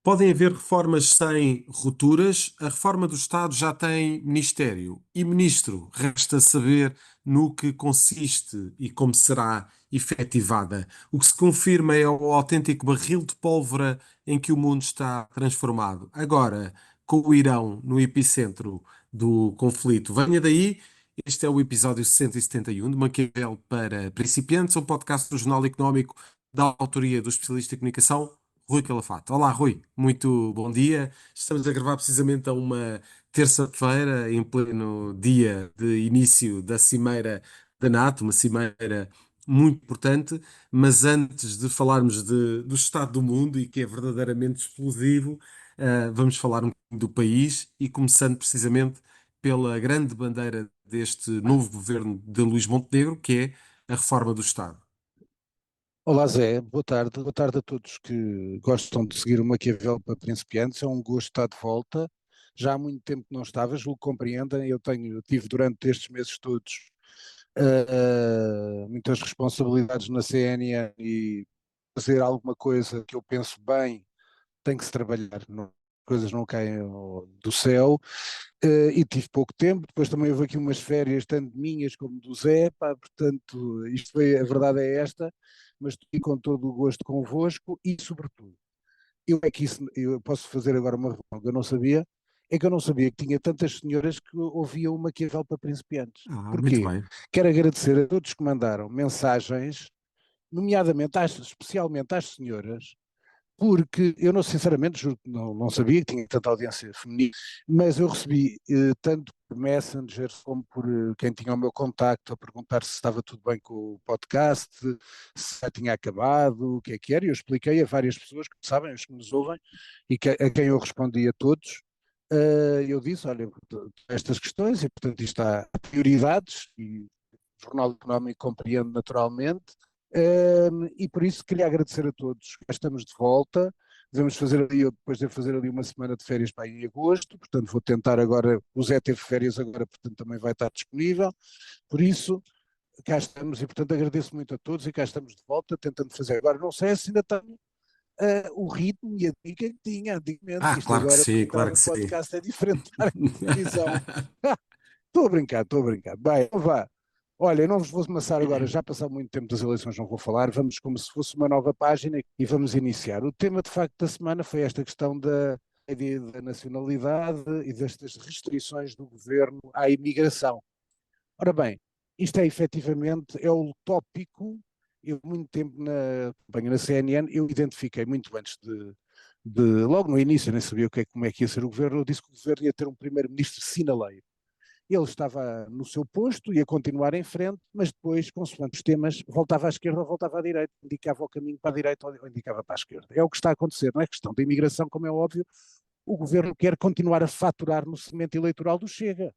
Podem haver reformas sem rupturas. A reforma do Estado já tem ministério e ministro. Resta saber no que consiste e como será efetivada. O que se confirma é o autêntico barril de pólvora em que o mundo está transformado. Agora, com o Irão no epicentro do conflito. Venha daí. Este é o episódio 671 de Maquiavel para Principiantes, um podcast do Jornal Económico da autoria do especialista em comunicação Rui Calafato. Olá, Rui, muito bom dia. Estamos a gravar precisamente a uma terça-feira, em pleno dia de início da Cimeira da NATO, uma cimeira muito importante, mas antes de falarmos do estado do mundo e que é verdadeiramente explosivo, vamos falar um pouco do país e começando precisamente pela grande bandeira deste novo governo de Luís Montenegro, que é a reforma do Estado. Olá Zé, boa tarde a todos que gostam de seguir o Maquiavel para principiantes, é um gosto estar de volta, já há muito tempo que não estava, julgo que compreendem, tive durante estes meses todos muitas responsabilidades na CNN e fazer alguma coisa que eu penso bem, tem que se trabalhar, coisas não caem do céu, e tive pouco tempo, depois também houve aqui umas férias, tanto minhas como do Zé, pá, portanto, a verdade é esta, mas estou aqui com todo o gosto convosco e, sobretudo, eu posso fazer agora uma reflexão que eu não sabia, é que eu não sabia que tinha tantas senhoras que ouviam o Maquiavel para principiantes. Ah, muito Porquê? bem. Quero agradecer a todos que mandaram mensagens, nomeadamente, especialmente às senhoras, porque eu não, sinceramente, juro que não sabia que tinha tanta audiência feminina, mas eu recebi tanto por Messenger como por quem tinha o meu contacto a perguntar se estava tudo bem com o podcast, se já tinha acabado, o que era, e eu expliquei a várias pessoas que sabem, os que nos ouvem, e a quem eu respondi a todos. Eu disse, olha, estas questões, e portanto isto há prioridades, e o Jornal Económico compreende naturalmente, e por isso queria agradecer a todos. Já estamos de volta. Devemos fazer ali, eu depois devo fazer ali uma semana de férias para aí em agosto, portanto vou tentar agora, o Zé teve férias agora, portanto também vai estar disponível. Por isso, cá estamos e portanto agradeço muito a todos e cá estamos de volta, tentando fazer. Agora não sei se ainda tenho o ritmo e a dica que tinha antigamente, Ah, que isto claro que agora para sim, entrar claro que no sim. podcast é diferente de estar na televisão. Estou a brincar, estou a brincar. Bem, então vá. Olha, eu não vos vou amassar agora, já passou muito tempo das eleições, não vou falar, vamos como se fosse uma nova página e vamos iniciar. O tema de facto da semana foi esta questão da nacionalidade e destas restrições do governo à imigração. Ora bem, isto é efetivamente, é o tópico, eu muito tempo na campanha na CNN, eu identifiquei muito antes logo no início, eu nem sabia como é que ia ser o governo, eu disse que o governo ia ter um primeiro-ministro sinaleiro. Ele estava no seu posto, ia continuar em frente, mas depois, consoante os temas, voltava à esquerda ou voltava à direita, indicava o caminho para a direita ou indicava para a esquerda. É o que está a acontecer, não é questão da imigração, como é óbvio, o governo quer continuar a faturar no segmento eleitoral do Chega,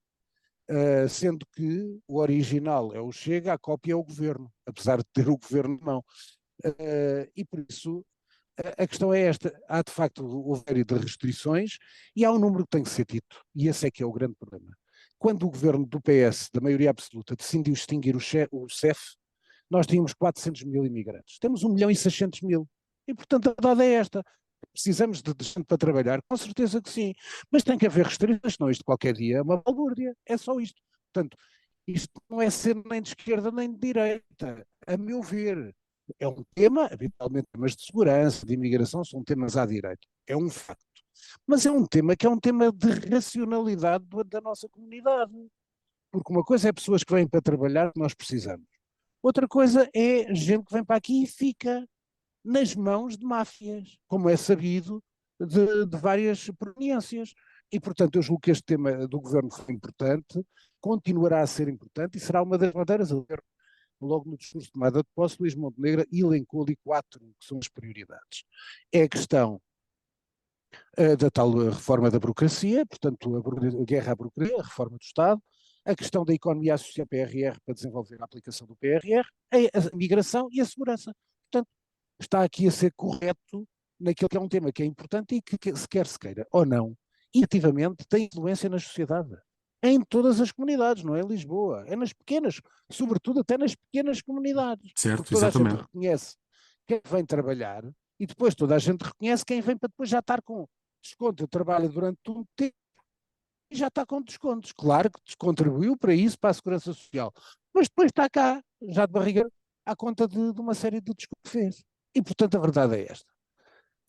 sendo que o original é o Chega, a cópia é o governo, apesar de ter o governo não. E por isso a questão é esta, há de facto o série de restrições e há um número que tem que ser dito, e esse é que é o grande problema. Quando o governo do PS, da maioria absoluta, decidiu extinguir o CEF, nós tínhamos 400 mil imigrantes. Temos 1 milhão e 600 mil. E, portanto, a verdade é esta. Precisamos de gente para trabalhar? Com certeza que sim. Mas tem que haver restrições, senão isto qualquer dia é uma balbúrdia. É só isto. Portanto, isto não é ser nem de esquerda nem de direita, a meu ver. É um tema, habitualmente temas de segurança, de imigração, são temas à direita. É um facto. Mas é um tema que é um tema de racionalidade da nossa comunidade. Porque uma coisa é pessoas que vêm para trabalhar, que nós precisamos. Outra coisa é gente que vem para aqui e fica nas mãos de máfias, como é sabido de várias proveniências. E, portanto, eu julgo que este tema do governo foi importante, continuará a ser importante e será uma das bandeiras. Logo no discurso de tomada de posse, Luís Montenegro elencou ali 4 que são as prioridades. É a questão da tal reforma da burocracia, portanto, a guerra à burocracia, a reforma do Estado, a questão da economia associada ao PRR para desenvolver a aplicação do PRR, a migração e a segurança. Portanto, está aqui a ser correto naquilo que é um tema que é importante e que se quer se queira ou não, e ativamente tem influência na sociedade. Em todas as comunidades, não é em Lisboa, é nas pequenas, sobretudo até nas pequenas comunidades, porque Certo, toda a gente exatamente. reconhece quem vem trabalhar e depois toda a gente reconhece quem vem para depois já estar com desconto, trabalha durante um tempo e já está com descontos. Claro que contribuiu para isso, para a Segurança Social, mas depois está cá, já de barriga, à conta de uma série de descontos que fez. E portanto a verdade é esta.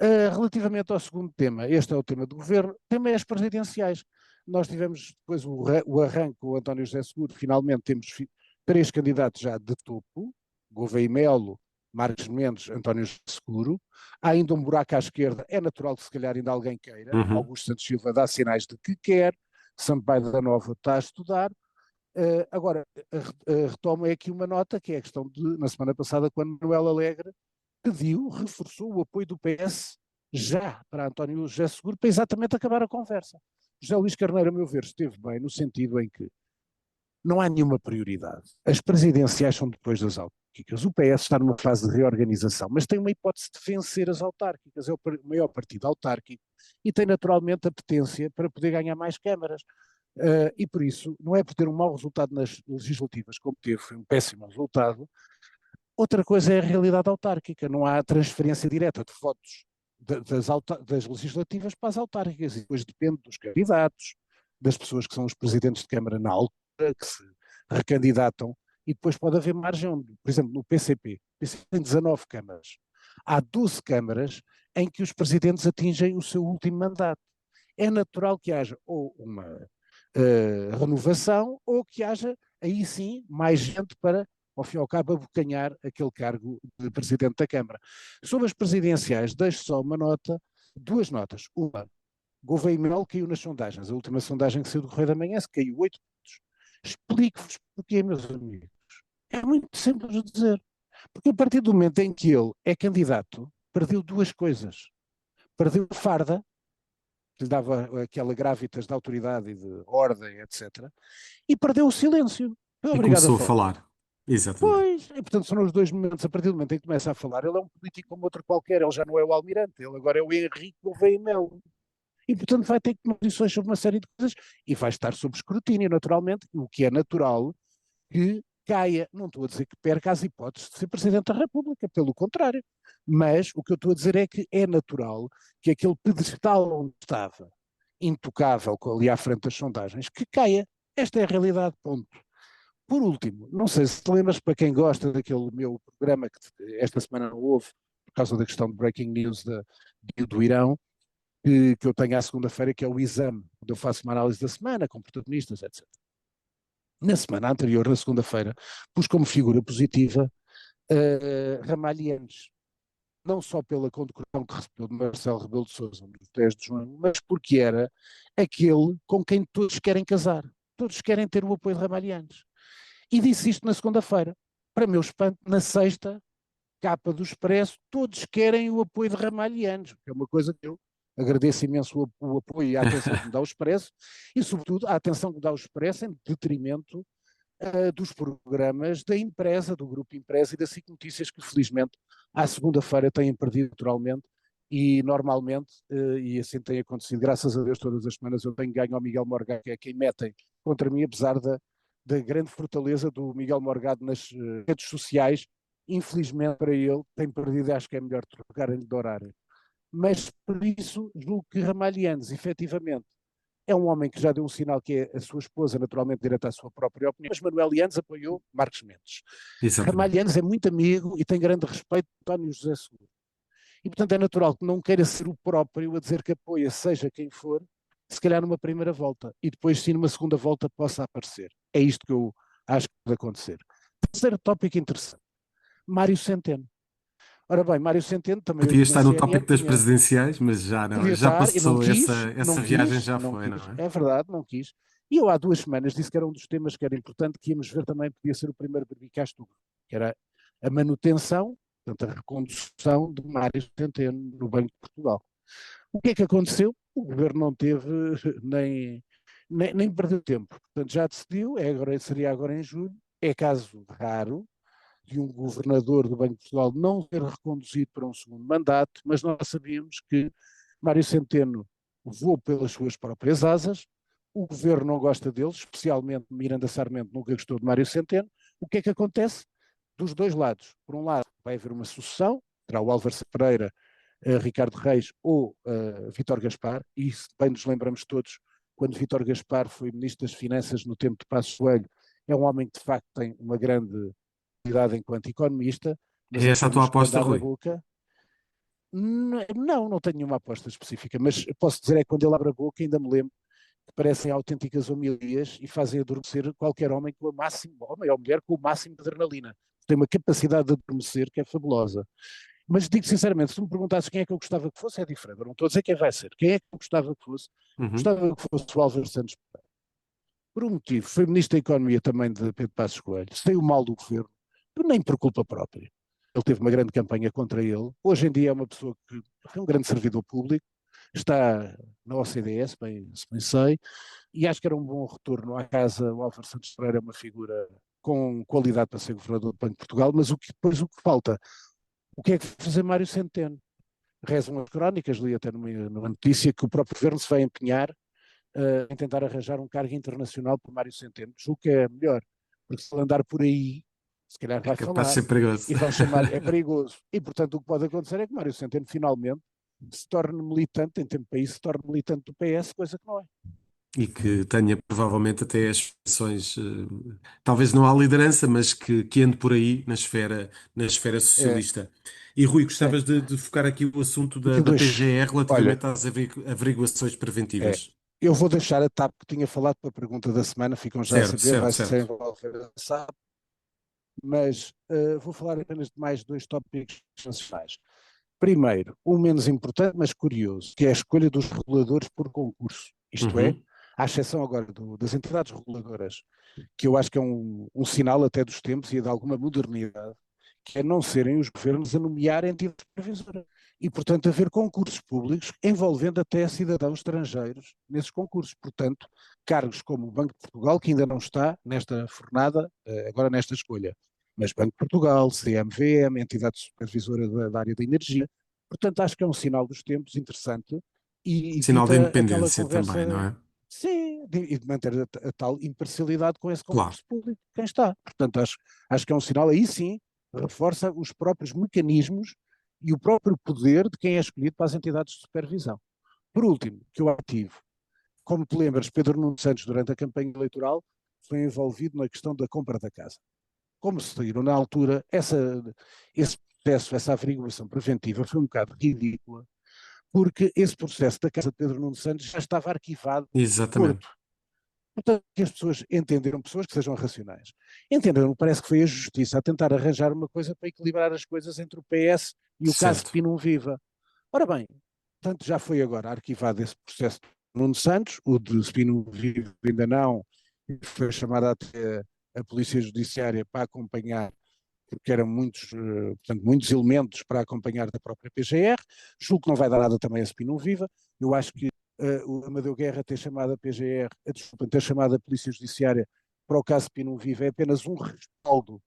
Relativamente ao segundo tema, este é o tema do governo, o tema é as presidenciais. Nós tivemos depois o arranque com o António José Seguro, finalmente temos 3 candidatos já de topo, Gouveia Melo, Marcos Mendes, António José Seguro. Há ainda um buraco à esquerda, é natural que se calhar ainda alguém queira. Uhum. Augusto Santos Silva dá sinais de que quer, Sampaio da Nova está a estudar. Agora, retomo aqui uma nota, que é a questão de, na semana passada, quando Manuel Alegre pediu, reforçou o apoio do PS já para António José Seguro para exatamente acabar a conversa. José Luís Carneiro, a meu ver, esteve bem no sentido em que não há nenhuma prioridade. As presidenciais são depois das autárquicas. O PS está numa fase de reorganização, mas tem uma hipótese de vencer as autárquicas. É o maior partido autárquico e tem naturalmente a potência para poder ganhar mais câmaras. E por isso, não é por ter um mau resultado nas legislativas, como teve, foi um péssimo resultado. Outra coisa é a realidade autárquica, não há transferência direta de votos das legislativas para as autárquicas, e depois depende dos candidatos, das pessoas que são os presidentes de Câmara na altura, que se recandidatam, e depois pode haver margem, por exemplo, no PCP, o PCP tem 19 câmaras, há 12 câmaras em que os presidentes atingem o seu último mandato. É natural que haja ou uma renovação ou que haja, aí sim, mais gente para, ao fim e ao cabo, abocanhar aquele cargo de Presidente da Câmara. Sobre as presidenciais, deixo só uma nota, 2 notas. Uma, Gouveia Melo caiu nas sondagens. A última sondagem que saiu do Correio da Manhã se caiu 8 pontos. Explico-vos porquê, meus amigos. É muito simples de dizer. Porque a partir do momento em que ele é candidato, perdeu 2 coisas. Perdeu a farda, que lhe dava aquela gravitas de autoridade e de ordem, etc. E perdeu o silêncio. Foi E obrigado a começou a falar. falar. Exatamente. Pois, e portanto são os 2 momentos, a partir do momento em que começa a falar, ele é um político como outro qualquer, ele já não é o Almirante, ele agora é o Henrique Gouveia Melo. E portanto vai ter que tomar decisões sobre uma série de coisas e vai estar sob escrutínio, naturalmente, o que é natural que caia. Não estou a dizer que perca as hipóteses de ser Presidente da República, pelo contrário. Mas o que eu estou a dizer é que é natural que aquele pedestal onde estava, intocável, ali à frente das sondagens, que caia. Esta é a realidade, ponto. Por último, não sei se te lembras, para quem gosta daquele meu programa que esta semana não houve, por causa da questão de breaking news do Irão, que eu tenho à segunda-feira, que é o Exame, onde eu faço uma análise da semana, com protagonistas, etc. Na semana anterior, na segunda-feira, pus como figura positiva Ramalhianes, não só pela condecoração que recebeu de Marcelo Rebelo de Sousa no 10 de junho, mas porque era aquele com quem todos querem casar, todos querem ter o apoio de Ramalhianes. E disse isto na segunda-feira. Para meu espanto, na sexta, capa do Expresso, todos querem o apoio de Ramalhianos, que é uma coisa que eu agradeço imenso o apoio e a atenção que me dá o Expresso, e sobretudo a atenção que me dá o Expresso em detrimento dos programas da empresa, do Grupo Empresa e da SIC Notícias, que felizmente à segunda-feira têm perdido naturalmente, e normalmente, e assim tem acontecido, graças a Deus, todas as semanas eu tenho ganho ao Miguel Morgado, que é quem metem contra mim, apesar da grande fortaleza do Miguel Morgado nas redes sociais. Infelizmente para ele tem perdido, acho que é melhor trocarem-lhe de horário. Mas por isso julgo que Ramalhianes, efetivamente, é um homem que já deu um sinal que é a sua esposa, naturalmente, direita à sua própria opinião, mas Manuel Lianes apoiou Marcos Mendes. Exatamente. Ramalhianes é muito amigo e tem grande respeito por António José Seguro. E, portanto, é natural que não queira ser o próprio a dizer que apoia, seja quem for, se calhar numa primeira volta, e depois sim numa segunda volta possa aparecer. É isto que eu acho que pode acontecer. Terceiro tópico interessante, Mário Centeno. Ora bem, Mário Centeno, também Podia aqui na estar no CNN, tópico das tinha, presidenciais, mas já não, podia já estar, e não passou quis, essa não viagem, quis, já não foi, não quis, é? é verdade, não quis. E eu há 2 semanas disse que era um dos temas que era importante, que íamos ver também, podia ser o primeiro Berbicaz do grupo, que era a manutenção, portanto a recondução de Mário Centeno no Banco de Portugal. O que é que aconteceu? O governo não teve nem perdeu tempo. Portanto, já decidiu, seria agora em julho, é caso raro de um governador do Banco de Portugal não ser reconduzido para um segundo mandato, mas nós sabíamos que Mário Centeno voou pelas suas próprias asas, o governo não gosta deles, especialmente Miranda Sarmento nunca gostou de Mário Centeno. O que é que acontece? Dos dois lados. Por um lado, vai haver uma sucessão, terá o Álvaro Pereira Ricardo Reis ou Vítor Gaspar, e isso bem nos lembramos todos, quando Vítor Gaspar foi Ministro das Finanças no tempo de Passos Coelho, é um homem que de facto tem uma grande qualidade enquanto economista, mas É em essa a tua termos de aposta, mandar da Rui? boca, não tenho nenhuma aposta específica, mas posso dizer é que quando ele abre a boca ainda me lembro que parecem autênticas homilias e fazem adormecer qualquer homem com o máximo, homem ou mulher com o máximo de adrenalina. Tem uma capacidade de adormecer que é fabulosa. Mas digo sinceramente, se tu me perguntasses quem é que eu gostava que fosse, é diferente. Eu não estou a dizer quem vai ser. Quem é que eu gostava que fosse? Uhum. Gostava que fosse o Álvaro Santos Pereira. Por um motivo, foi Ministro da Economia também de Pedro Passos Coelho, saiu mal do governo, nem por culpa própria. Ele teve uma grande campanha contra ele. Hoje em dia é uma pessoa que foi um grande servidor público, está na OCDE, se bem sei, e acho que era um bom retorno à casa. O Álvaro Santos Pereira é uma figura com qualidade para ser governador do Banco de Portugal, mas depois o que falta? O que é que vai fazer Mário Centeno? Rezam as crónicas, li até numa notícia que o próprio governo se vai empenhar em tentar arranjar um cargo internacional para Mário Centeno. Julgo que é melhor, porque se ele andar por aí, se calhar É vai capaz de falar ser perigoso. e vão chamar, é perigoso. E portanto o que pode acontecer é que Mário Centeno finalmente se torne militante, tem tempo para isso, se torne militante do PS, coisa que não é. E que tenha provavelmente até aspirações, talvez não à liderança, mas que ande por aí na esfera É, socialista. E Rui, é. gostavas de focar aqui o assunto Aqui da dois, PGR olha, relativamente às averiguações é, preventivas. eu vou deixar a TAP que tinha falado para a pergunta da semana, ficam já a Certo, saber, certo, vai ser certo. envolver a SAP, mas vou falar apenas de mais dois tópicos essenciais. Primeiro, o menos importante, mas curioso, que é a escolha dos reguladores por concurso. Isto é, Uhum. à exceção agora das entidades reguladoras, que eu acho que é um sinal até dos tempos e de alguma modernidade, que é não serem os governos a nomear entidades supervisoras. E, portanto, haver concursos públicos envolvendo até cidadãos estrangeiros nesses concursos. Portanto, cargos como o Banco de Portugal, que ainda não está nesta fornada, agora nesta escolha, mas Banco de Portugal, CMVM, entidade supervisora da área da energia. Portanto, acho que é um sinal dos tempos interessante e Sinal de evita aquela independência também, não conversa, é? sim, e de manter a tal imparcialidade com esse Claro. concurso público, quem está. Portanto, acho que é um sinal, aí sim, reforça os próprios mecanismos e o próprio poder de quem é escolhido para as entidades de supervisão. Por último, que eu ativo, como te lembras, Pedro Nuno Santos, durante a campanha eleitoral, foi envolvido na questão da compra da casa. Como se viram na altura, esse processo, essa averiguação preventiva foi um bocado ridícula, porque esse processo da casa de Pedro Nuno Santos já estava arquivado no Porto. Exatamente. Portanto, que as pessoas entenderam, pessoas que sejam racionais, entenderam, parece que foi a justiça a tentar arranjar uma coisa para equilibrar as coisas entre o PS e o caso de Certo. Pinum Viva. Ora bem, portanto, já foi agora arquivado esse processo de Nuno Santos, o de Spino Vivo ainda não, foi chamada até a Polícia Judiciária para acompanhar, porque eram portanto, muitos elementos para acompanhar da própria PGR. Julgo que não vai dar nada também a Spino Viva. Eu acho que o Amadeu Guerra ter chamado a PGR, desculpa, ter chamado a Polícia Judiciária para o caso de Spino Viva é apenas um respaldo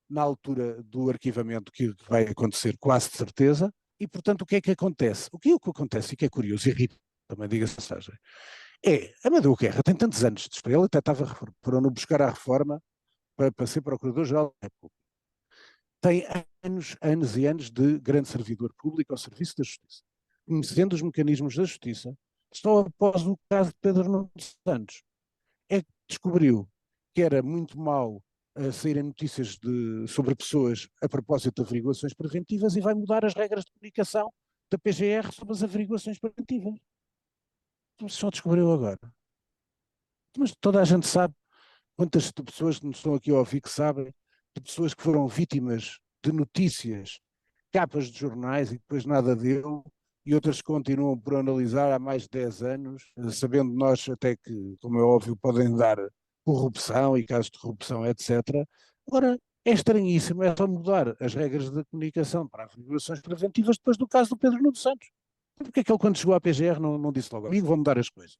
na altura do arquivamento que vai acontecer, quase de certeza. E, portanto, o que é que acontece? O que acontece, e que é curioso, e irrita também, diga-se a passagem, é, Amadeu Guerra tem tantos anos de história, ele até estava para não buscar a reforma para ser Procurador-Geral da República. Tem anos e anos de grande servidor público ao serviço da Justiça. Conhecendo os mecanismos da Justiça, só após o caso de Pedro Nuno Santos é que descobriu que era muito mau saírem notícias sobre pessoas a propósito de averiguações preventivas e vai mudar as regras de comunicação da PGR sobre as averiguações preventivas. Só descobriu agora. Mas toda a gente sabe quantas pessoas que nos estão aqui a ouvir que sabem de pessoas que foram vítimas de notícias, capas de jornais e depois nada deu, e outras que continuam por analisar há mais de 10 anos, sabendo nós até que, como é óbvio, podem dar corrupção e casos de corrupção, etc. Agora, é estranhíssimo, é só mudar as regras da comunicação para averiguações preventivas depois do caso do Pedro Nuno Santos. Porque é que ele, quando chegou à PGR, não disse logo, amigo, vou mudar as coisas?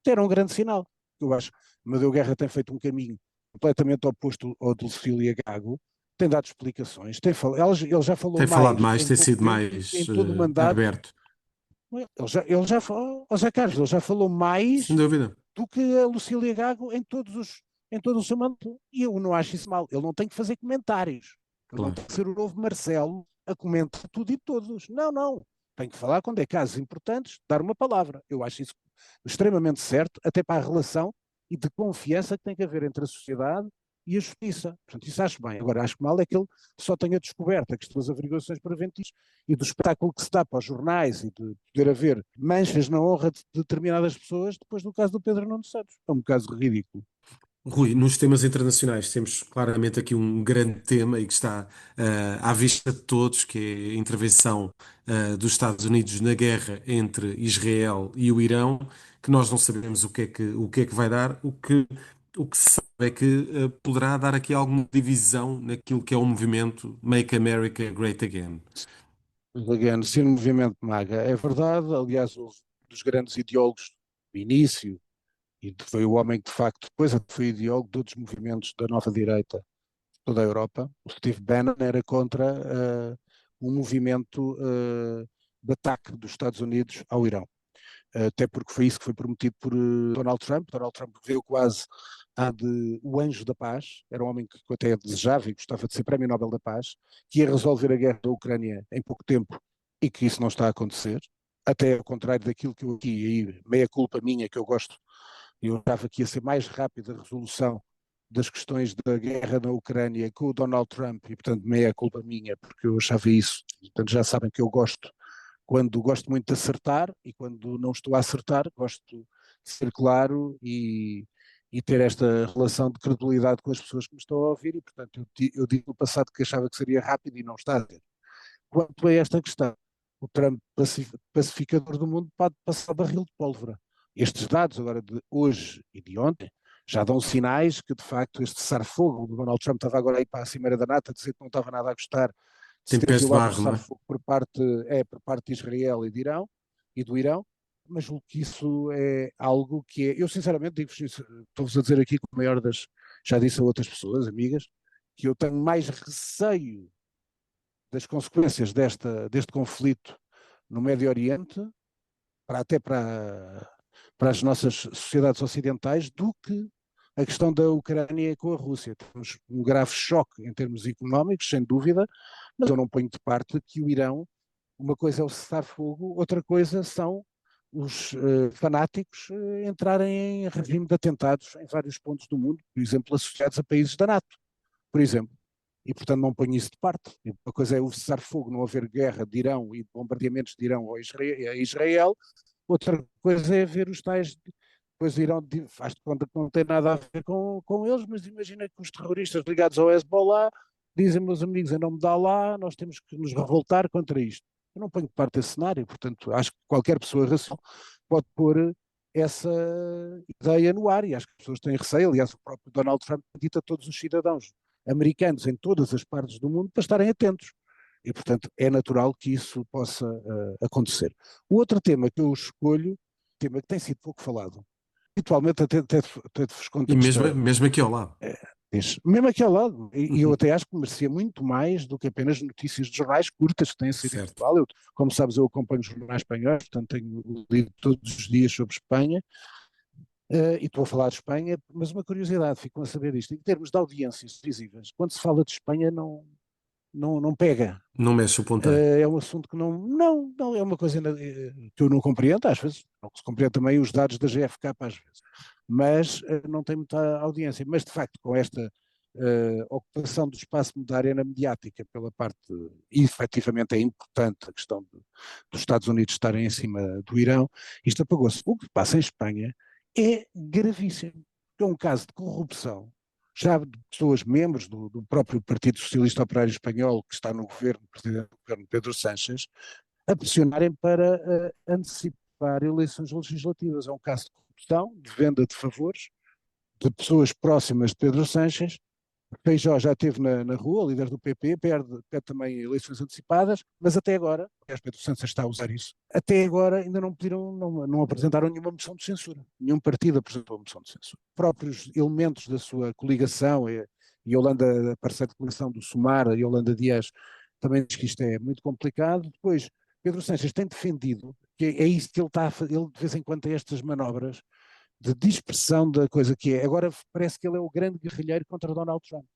Era um grande sinal. Eu acho que Amadeu Guerra tem feito um caminho completamente oposto ao de Lucília Gago, tem dado explicações, ele já falou Tem falado mais mais, em tem pouco sido tempo do que mais em todo o mandato. aberto. Ele já falou, José Carlos, ele já falou Sem mais dúvida. do que a Lucília Gago em todo o seu mandato. E eu não acho isso mal. Ele não tem que fazer comentários. Ele não Claro. tem que ser o novo Marcelo a comentar tudo e todos. Não, não. Tem que falar quando é casos importantes, dar uma palavra. Eu acho isso extremamente certo, até para a relação e de confiança que tem que haver entre a sociedade e a justiça. Portanto, isso acho bem. Agora, acho mal é que ele só tenha descoberto a questão das averiguações preventivas e do espetáculo que se dá para os jornais e de poder haver manchas na honra de determinadas pessoas depois do caso do Pedro Nuno Santos. É um caso ridículo. Rui, nos temas internacionais temos claramente aqui um grande tema e que está à vista de todos, que é a intervenção dos Estados Unidos na guerra entre Israel e o Irão, que nós não sabemos o que é que vai dar, o que se sabe é que poderá dar aqui alguma divisão naquilo que é o movimento Make America Great Again. Again, ser um movimento MAGA é verdade, aliás, houve dos grandes ideólogos do início, e foi o homem que de facto depois foi ideólogo de outros movimentos da nova direita de toda a Europa. O Steve Bannon era contra um movimento de ataque dos Estados Unidos ao Irão. Até porque foi isso que foi prometido por Donald Trump. Donald Trump veio quase de o anjo da paz, era um homem que até desejava e gostava de ser Prémio Nobel da Paz, que ia resolver a guerra da Ucrânia em pouco tempo e que isso não está a acontecer, até ao contrário daquilo que eu aqui, aí, meia culpa minha, que eu achava que ia ser mais rápida a resolução das questões da guerra na Ucrânia com o Donald Trump, e portanto meia culpa minha, porque eu achava isso, portanto já sabem que eu quando gosto muito de acertar e quando não estou a acertar, gosto de ser claro e ter esta relação de credibilidade com as pessoas que me estão a ouvir e, portanto, eu digo no passado que achava que seria rápido e não está a ser. Quanto a esta questão, o Trump pacificador do mundo pode passar barril de pólvora. Estes dados agora de hoje e de ontem já dão sinais que, de facto, este cessar-fogo, o Donald Trump estava agora aí para a Cimeira da Nata a dizer que não estava nada a gostar de Tem ser pés de violado o barro, não é? cessar-fogo por parte de Israel e de Irão e do Irão, mas julgo que isso é algo que é, eu sinceramente digo-vos isso, estou-vos a dizer aqui com a maior das, já disse a outras pessoas, amigas, que eu tenho mais receio das consequências deste conflito no Médio Oriente, até para as nossas sociedades ocidentais, do que a questão da Ucrânia com a Rússia. Temos um grave choque em termos económicos, sem dúvida, mas eu não ponho de parte que o Irão, uma coisa é o cessar-fogo, outra coisa são os fanáticos entrarem em regime de atentados em vários pontos do mundo, por exemplo, associados a países da NATO, por exemplo. E, portanto, não ponho isso de parte. Uma coisa é o cessar-fogo, não haver guerra de Irão e bombardeamentos de Irão a Israel. Outra coisa é ver os tais. Depois Irão faz de conta que não tem nada a ver com eles, mas imagina que os terroristas ligados ao Hezbollah dizem, meus amigos, em nome de Allah, nós temos que nos revoltar contra isto. Eu não ponho de parte desse cenário, portanto, acho que qualquer pessoa racional pode pôr essa ideia no ar e acho que as pessoas têm receio. Aliás, o próprio Donald Trump dita a todos os cidadãos americanos em todas as partes do mundo para estarem atentos. E, portanto, é natural que isso possa acontecer. O outro tema que eu escolho, tema que tem sido pouco falado, habitualmente até de vos E mesmo, contexto, mesmo aqui ao lado. mesmo aqui ao lado, e eu Uhum. até acho que merecia muito mais do que apenas notícias de jornais curtas que têm sido em Certo. Portugal. Eu, como sabes, eu acompanho os jornais espanhóis, portanto tenho lido todos os dias sobre Espanha, e estou a falar de Espanha, mas uma curiosidade, ficam a saber isto, em termos de audiências televisivas, quando se fala de Espanha não pega. Não mexe o ponteiro. É um assunto que não é uma coisa que eu não compreendo, às vezes, não se compreende também os dados da GFK às vezes, mas não tem muita audiência. Mas de facto, com esta ocupação do espaço da arena mediática pela parte, e efetivamente é importante a questão dos Estados Unidos estarem em cima do Irão, isto apagou-se. O que passa em Espanha é gravíssimo. É um caso de corrupção já de pessoas membros do próprio Partido Socialista Operário Espanhol, que está no governo, presidente do governo Pedro Sánchez, a pressionarem para antecipar eleições legislativas. É um caso de corrupção, de venda de favores, de pessoas próximas de Pedro Sánchez. Feijó já esteve na rua, líder do PP, pede também eleições antecipadas, mas até agora, aliás, Pedro Sánchez está a usar isso, até agora ainda não pediram, não apresentaram nenhuma moção de censura. Nenhum partido apresentou moção de censura. Próprios elementos da sua coligação, e Yolanda, a parceira de coligação do Sumar, a Yolanda Dias, também diz que isto é muito complicado. Depois, Pedro Sánchez tem defendido, que é isso que ele está a fazer, ele de vez em quando tem estas manobras, de dispersão da coisa que é. Agora parece que ele é o grande guerrilheiro contra Donald Trump.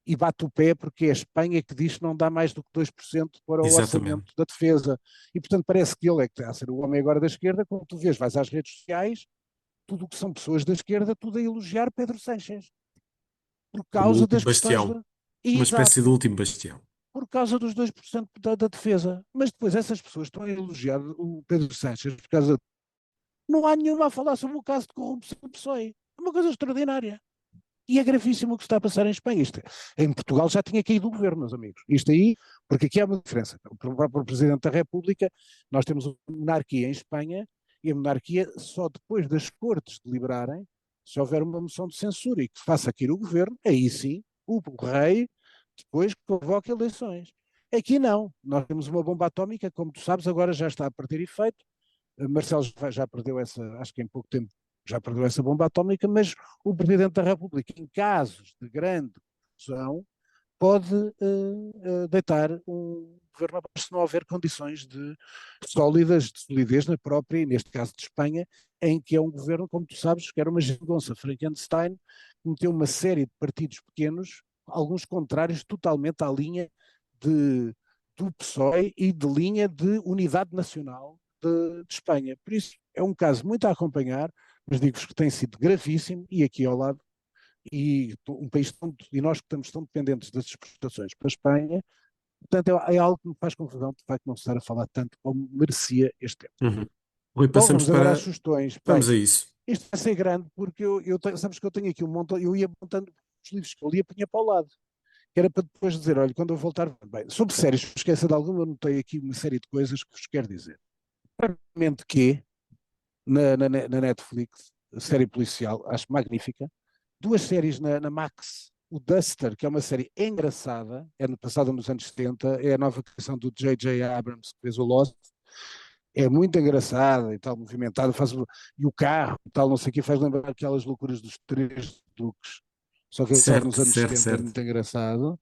e bate o pé porque é a Espanha que diz que não dá mais do que 2% para o Exatamente. orçamento da defesa. E, portanto, parece que ele é que está a ser o homem agora da esquerda. Quando tu vês, vais às redes sociais, tudo o que são pessoas da esquerda, tudo a elogiar Pedro Sánchez, por Como o causa último das questões bastião. da... Uma espécie de Exato, último bastião. por causa dos 2% da defesa. Mas depois essas pessoas estão a elogiar o Pedro Sánchez por causa... Não há nenhuma a falar sobre o caso de corrupção do PSOE. É uma coisa extraordinária. E é gravíssimo o que se está a passar em Espanha. Em Portugal já tinha caído o governo, meus amigos. Isto aí, porque aqui há uma diferença. O próprio Presidente da República, nós temos uma monarquia em Espanha, e a monarquia só depois das cortes deliberarem, se houver uma moção de censura e que faça cair o governo, aí sim, o rei depois convoca eleições. Aqui não. Nós temos uma bomba atómica, como tu sabes, agora já está a perder efeito. Marcelo já perdeu essa, acho que em pouco tempo já perdeu essa bomba atómica, mas o Presidente da República, em casos de grande corrupção, pode deitar um governo abaixo se não houver condições sólidas, de solidez na própria, e neste caso de Espanha, em que é um governo, como tu sabes, que era uma geringonça Frankenstein, que meteu uma série de partidos pequenos, alguns contrários totalmente à linha de, do PSOE e de linha de unidade nacional de Espanha. Por isso, é um caso muito a acompanhar, mas digo-vos que tem sido gravíssimo, e aqui ao lado e um país e nós que estamos tão dependentes das exportações para a Espanha, portanto é algo que me faz confusão de facto não se estar a falar tanto como merecia este tempo. Uhum. Rui, Bom, passamos vamos agora às para. sugestões. Vamos Bem, a isso. isto vai ser grande porque sabes que eu tenho aqui um montão, eu ia montando os livros que eu lia, punha para o lado, que era para depois dizer, olha, quando eu voltar, bem, sobre séries, se esqueça de alguma, eu notei aqui uma série de coisas que vos quero dizer. Primeiramente que, na Netflix, a série policial, acho magnífica, duas séries na Max. O Duster, que é uma série engraçada, passada nos anos 70, é a nova criação do J.J. Abrams, que fez o Lost. É muito engraçada e tal, movimentada, e o carro e tal, não sei o que, faz lembrar aquelas loucuras dos três duques, só que é só Certo, nos anos certo, 70, é certo. muito engraçado.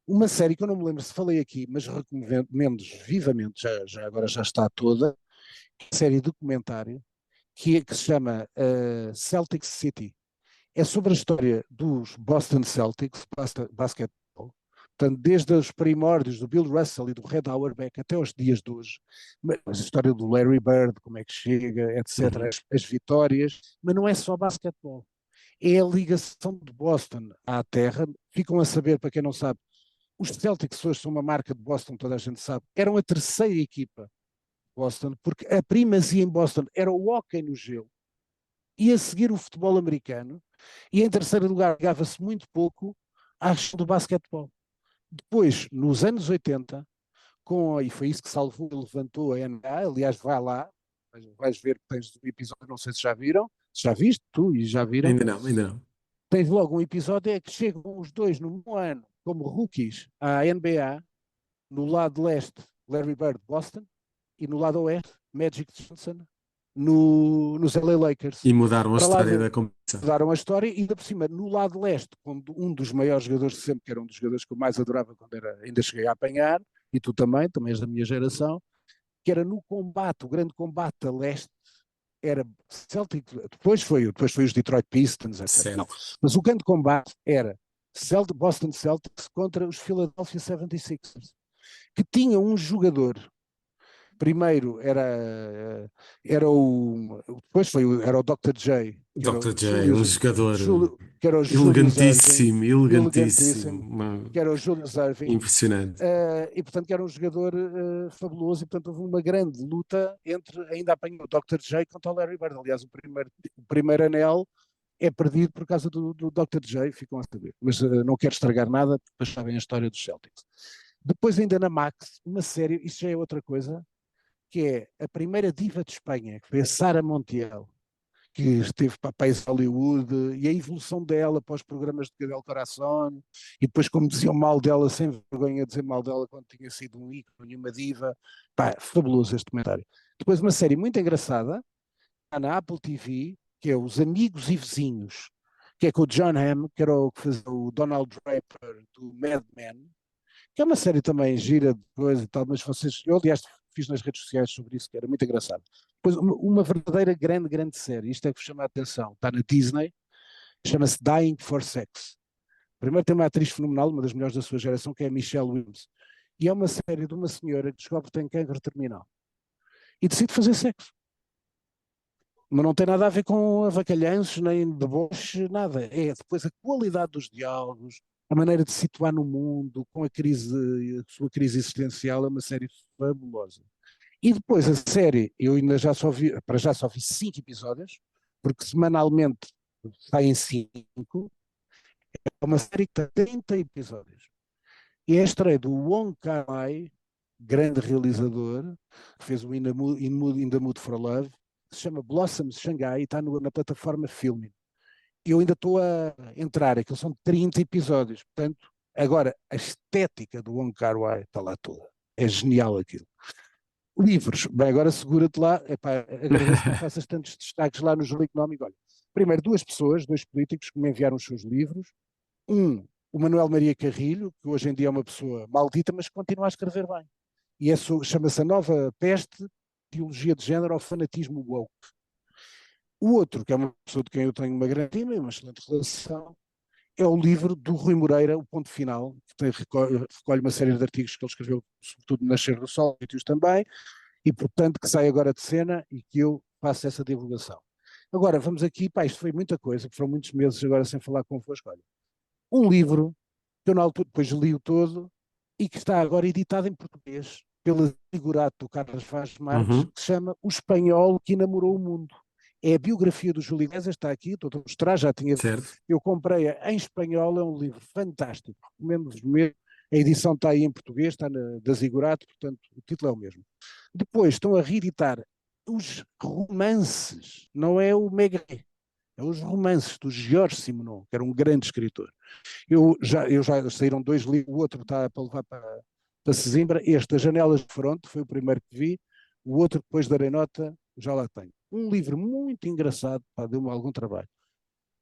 Uma série que eu não me lembro se falei aqui, mas recomendo vivamente, agora já está toda, que é a série documentário, que se chama Celtic City. É sobre a história dos Boston Celtics, basquetebol, portanto, desde os primórdios do Bill Russell e do Red Auerbach até os dias de hoje, mas a história do Larry Bird, como é que chega, etc., Uhum. as vitórias, mas não é só basquetebol, é a ligação de Boston à terra. Ficam a saber, para quem não sabe, os Celtics hoje são uma marca de Boston, toda a gente sabe, eram a terceira equipa de Boston, porque a primazia em Boston era o hóquei no gelo, e a seguir o futebol americano, e em terceiro lugar ligava-se muito pouco à questão do basquetebol. Depois, nos anos 80, e foi isso que salvou e levantou a NBA, aliás, vai lá, vais ver que tens um episódio, não sei se já viram, se já viste, tu e já viram, Ainda não, ainda não. tens logo um episódio é que chegam os dois no mesmo ano, como rookies, à NBA, no lado leste, Larry Bird, Boston, e no lado oeste, Magic Johnson, nos LA Lakers. E mudaram a Para lá história de da competição. mudaram a história, e ainda por cima, no lado leste, quando um dos maiores jogadores de sempre, que era um dos jogadores que eu mais adorava quando ainda cheguei a apanhar, e tu também és da minha geração, que era no combate, o grande combate a leste, era Celtic, depois foi os Detroit Pistons, etc. Não, Certo. mas o grande combate era Boston Celtics contra os Philadelphia 76ers, que tinha um jogador. Primeiro era o Dr. J, que era Dr. o J, um jogador Julius Erving, elegantíssimo, elegantíssimo. elegantíssimo, que era o Julius Erving, Impressionante. e portanto que era um jogador fabuloso, e portanto houve uma grande luta ainda apanhou o Dr. J contra o Larry Bird. Aliás, o primeiro anel é perdido por causa do Dr. J, ficam a saber. Mas não quero estragar nada, porque depois sabem a história dos Celtics. Depois ainda na Max, uma série, isso já é outra coisa, que é a primeira diva de Espanha, que foi a Sara Montiel, que esteve para países de Hollywood, e a evolução dela para os programas de Cadel Corazon, e depois como diziam mal dela, sem vergonha de dizer mal dela quando tinha sido um ícone e uma diva. Pá, fabuloso este comentário. Depois uma série muito engraçada, na Apple TV, que é Os Amigos e Vizinhos, que é com o John Hamm, que era o que fazia o Donald Draper do Mad Men, que é uma série também gira de coisa e tal, mas eu aliás fiz nas redes sociais sobre isso, que era muito engraçado. Depois, uma verdadeira grande, grande série, isto é que vos chama a atenção, está na Disney, chama-se Dying for Sex. Primeiro tem uma atriz fenomenal, uma das melhores da sua geração, que é a Michelle Williams. E é uma série de uma senhora que descobre que tem cancro terminal. E decide fazer sexo. Mas não tem nada a ver com avacalhanços, nem deboche, nada. É depois a qualidade dos diálogos, a maneira de se situar no mundo, com a sua crise existencial, é uma série fabulosa. E depois a série, eu ainda já só vi, para já só vi 5 episódios, porque semanalmente saem 5, é uma série que tem 30 episódios. E é a estreia do Wong Kar-wai, grande realizador, que fez o In the Mood for Love, que se chama Blossoms Shanghai e está na plataforma Filmin. Eu ainda estou a entrar, aquilo são 30 episódios, portanto, agora a estética do Wong Kar-wai está lá toda. É genial aquilo. Livros, bem, agora segura-te lá, epá, agradeço que me faças tantos destaques lá no Jornal Económico. Olha, primeiro, duas pessoas, dois políticos que me enviaram os seus livros. Um, o Manuel Maria Carrilho, que hoje em dia é uma pessoa maldita, mas que continua a escrever bem. E chama-se A Nova Peste, Teologia de Género ao Fanatismo Woke. O outro, que é uma pessoa de quem eu tenho uma grande estima e uma excelente relação, é o livro do Rui Moreira, O Ponto Final, que recolhe uma série de artigos que ele escreveu, sobretudo no Nascer do Sol, e também, e portanto que sai agora de cena e que eu faço essa divulgação. Agora, vamos aqui, pá, isto foi muita coisa, foram muitos meses agora sem falar convosco. Olha, um livro que eu na altura depois li-o todo e que está agora editado em português pela Zigurato do Carlos Vaz Marques, Uhum, que se chama O Espanhol que Enamorou o Mundo. É a biografia do Júlio Iglesias, está aqui, estou a mostrar, já tinha. certo. Eu comprei-a em espanhol, é um livro fantástico, recomendo-vos mesmo. A edição está aí em português, está da Zigurato, portanto o título é o mesmo. Depois estão a reeditar os romances, não é o Maigret, é os romances do Jorge Simenon, que era um grande escritor. Eu já saíram 2 livros, o outro está para levar para Sesimbra. Este, As Janelas de Fronte, foi o primeiro que vi. O outro, depois darei nota, já lá tenho. Um livro muito engraçado, pá, deu-me algum trabalho.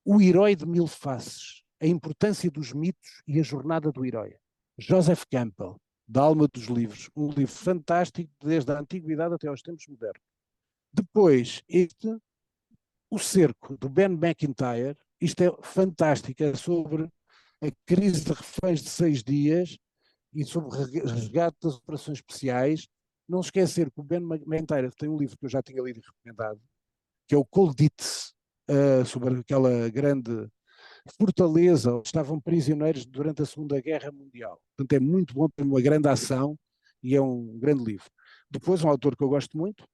O Herói de Mil Faces, a importância dos mitos e a jornada do herói. Joseph Campbell, da Alma dos Livros, um livro fantástico desde a antiguidade até aos tempos modernos. Depois, O Cerco, do Ben McIntyre, isto é fantástico, é sobre a crise de reféns de 6 dias e sobre o resgate das operações especiais. Não esquecer que o Ben McIntyre tem um livro que eu já tinha lido e recomendado, que é o Cold It, sobre aquela grande fortaleza onde estavam prisioneiros durante a Segunda Guerra Mundial. Portanto, é muito bom, tem uma grande ação e é um grande livro. Depois, um autor que eu gosto muito,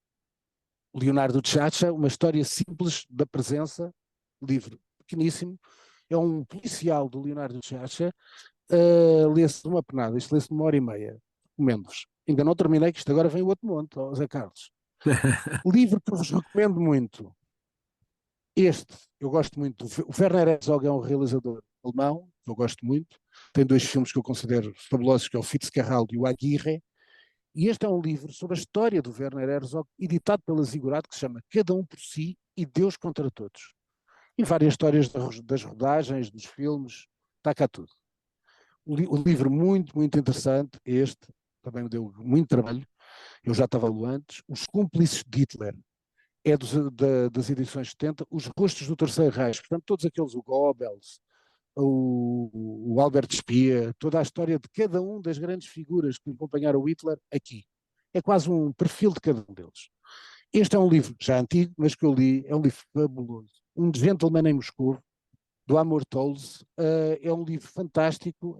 Leonardo Chacha, Uma História Simples da Presença, livro pequeníssimo, é um policial do Leonardo Chacha, lê-se de uma penada, isto lê-se de 1 hora e meia, recomendo-vos. Ainda não terminei, que isto agora vem o outro monte, ó, Zé Carlos. Livro que eu vos recomendo muito, este, eu gosto muito, o Werner Herzog é um realizador alemão, que eu gosto muito, tem 2 filmes que eu considero fabulosos, que é o Fitzcarraldo e o Aguirre, e este é um livro sobre a história do Werner Herzog, editado pela Ziggurat, que se chama Cada Um por Si e Deus contra Todos. E várias histórias das rodagens, dos filmes, está cá tudo. O livro muito, muito interessante, este, também me deu muito trabalho, eu já estava lo antes, Os Cúmplices de Hitler, é das edições 70, Os Rostos do Terceiro Reich, portanto todos aqueles, o Goebbels, o Albert Speer, toda a história de cada um das grandes figuras que acompanharam o Hitler aqui. É quase um perfil de cada um deles. Este é um livro já antigo, mas que eu li, é um livro fabuloso. Um Gentleman em Moscou, do Amor Towles, é um livro fantástico,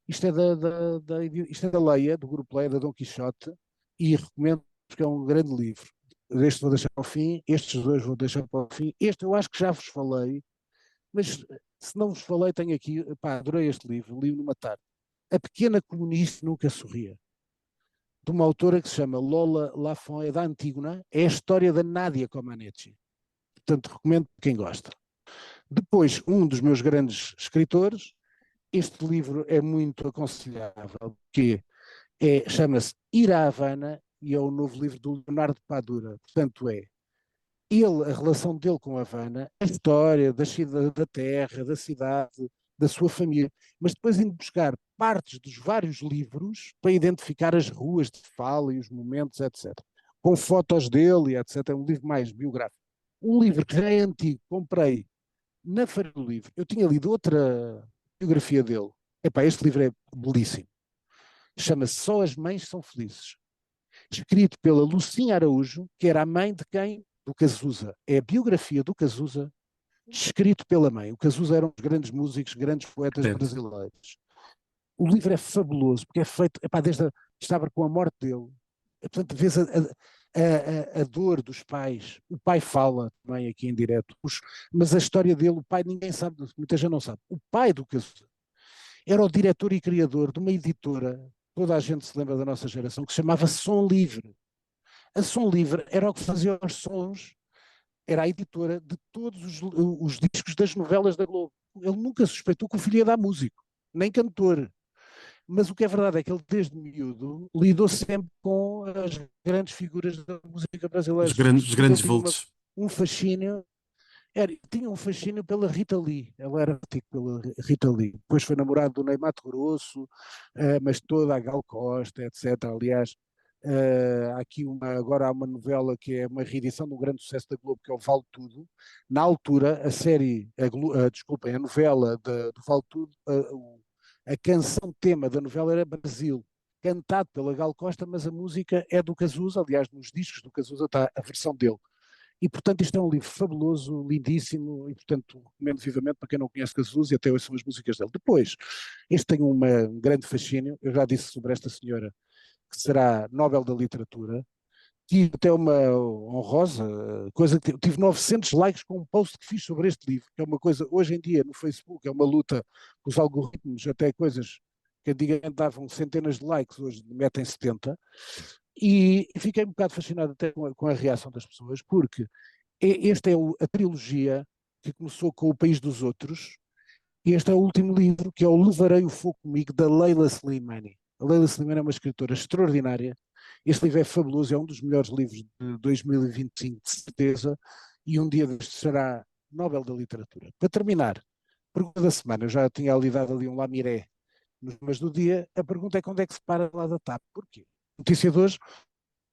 isto é da Leia, do grupo Leia, da Dom Quixote, e recomendo porque é um grande livro. Este vou deixar para o fim, estes dois vou deixar para o fim. Este eu acho que já vos falei, mas se não vos falei, tenho aqui, pá, adorei este livro, li-o numa tarde. A Pequena Comunista Nunca Sorria, de uma autora que se chama Lola Lafont, é da Antígona, é a história da Nádia Comaneci. Portanto, recomendo quem gosta. Depois, um dos meus grandes escritores, este livro é muito aconselhável, que chama-se Ir à Havana, e é o novo livro do Leonardo Padura. Portanto, a relação dele com a Havana, a história da terra, da cidade, da sua família, mas depois indo buscar partes dos vários livros para identificar as ruas de fala e os momentos, etc. Com fotos dele, etc. É um livro mais biográfico. Um livro que já é antigo, comprei na Feira do Livro. Eu tinha lido outra biografia dele. Epá, este livro é belíssimo. Chama-se Só as Mães São Felizes. Escrito pela Lucinha Araújo, que era a mãe de quem? Do Cazuza. É a biografia do Cazuza, escrito pela mãe. O Cazuza era um dos grandes músicos, grandes poetas Certo. brasileiros. O livro é fabuloso, porque é feito, epá, estava com a morte dele. Portanto, vês a dor dos pais. O pai fala também aqui em direto, mas a história dele, o pai, ninguém sabe, muita gente não sabe. O pai do Cazuza era o diretor e criador de uma editora, toda a gente se lembra da nossa geração, que se chamava Som Livre. A Som Livre era o que fazia os sons, era a editora de todos os discos das novelas da Globo. Ele nunca suspeitou que o filho ia dar músico, nem cantor. Mas o que é verdade é que ele, desde miúdo, lidou sempre com as grandes figuras da música brasileira. Os Sobretudo, ele grandes tinha vultos. um fascínio. Tinha um fascínio pela Rita Lee. Ela era tipo pela Rita Lee. Depois foi namorado do Ney Matogrosso, mas toda a Gal Costa, etc. Aliás, agora há uma novela que é uma reedição de um grande sucesso da Globo, que é o Vale Tudo. Na altura, a série, desculpem, a novela do Vale Tudo, a canção tema da novela era Brasil, cantado pela Gal Costa, mas a música é do Cazuza. Aliás, nos discos do Cazuza está a versão dele. E, portanto, isto é um livro fabuloso, lindíssimo, e, portanto, recomendo vivamente para quem não conhece Cazuza, e até hoje são as músicas dele. Depois, este tem um grande fascínio, eu já disse sobre esta senhora, que será Nobel da Literatura. Tive até uma honrosa coisa, que tive 900 likes com um post que fiz sobre este livro, que é uma coisa, hoje em dia, no Facebook, é uma luta com os algoritmos, até coisas que antigamente davam centenas de likes, hoje metem 70, e fiquei um bocado fascinado até com a reação das pessoas, porque esta é a trilogia que começou com O País dos Outros, e este é o último livro, que é o Levarei o Fogo Comigo, da Leila Slimani. A Leila Slimani é uma escritora extraordinária. Este livro é fabuloso, é um dos melhores livros de 2025, de certeza, e um dia destes será Nobel da Literatura. Para terminar, pergunta da semana, eu já tinha ali dado ali um lamiré nos temas do dia, a pergunta é quando é que se para lá da TAP? Porquê? Notícia de hoje,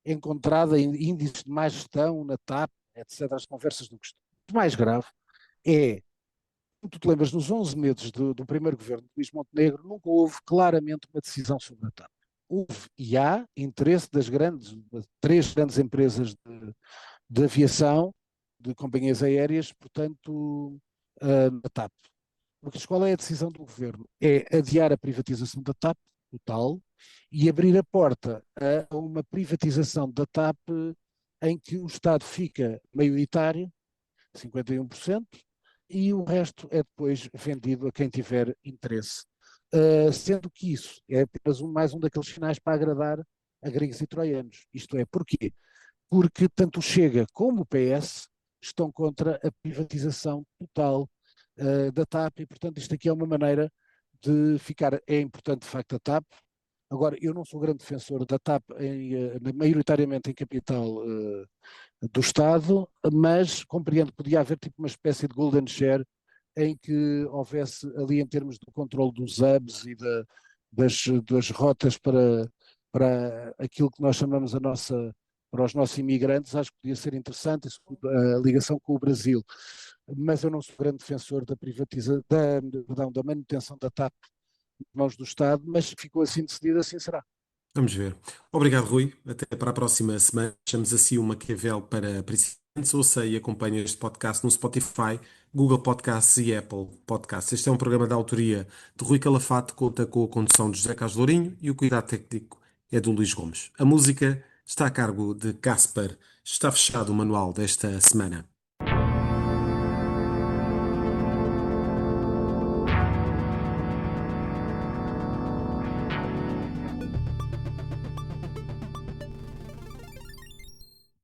encontrada em índices de má gestão na TAP, etc., as conversas do costume. O mais grave é, tu te lembras, nos 11 meses do primeiro governo de Luís Montenegro, nunca houve claramente uma decisão sobre a TAP. Houve e há interesse das três grandes empresas de aviação, de companhias aéreas, portanto, na TAP. Porque qual é a decisão do governo? É adiar a privatização da TAP, total, e abrir a porta a uma privatização da TAP em que o Estado fica maioritário, 51%, e o resto é depois vendido a quem tiver interesse. Sendo que isso é apenas mais um daqueles sinais para agradar a gregos e troianos. Isto é, porquê? Porque tanto o Chega como o PS estão contra a privatização total da TAP, e portanto isto aqui é uma maneira de ficar, é importante de facto a TAP. Agora, eu não sou grande defensor da TAP maioritariamente em capital do Estado, mas compreendo que podia haver tipo uma espécie de golden share em que houvesse ali em termos do controle dos hubs e das rotas para aquilo que nós chamamos para os nossos imigrantes, acho que podia ser interessante a ligação com o Brasil. Mas eu não sou grande defensor da manutenção da TAP nas mãos do Estado, mas ficou assim decidido, assim será. Vamos ver. Obrigado, Rui. Até para a próxima semana. Achamos assim o Maquiavel para principiantes. Ouça e acompanhe este podcast no Spotify, Google Podcasts e Apple Podcasts. Este é um programa da autoria de Rui Calafato, conta com a condução de José Carlos Lourinho e o cuidado técnico é do Luís Gomes. A música está a cargo de Casper. Está fechado o manual desta semana.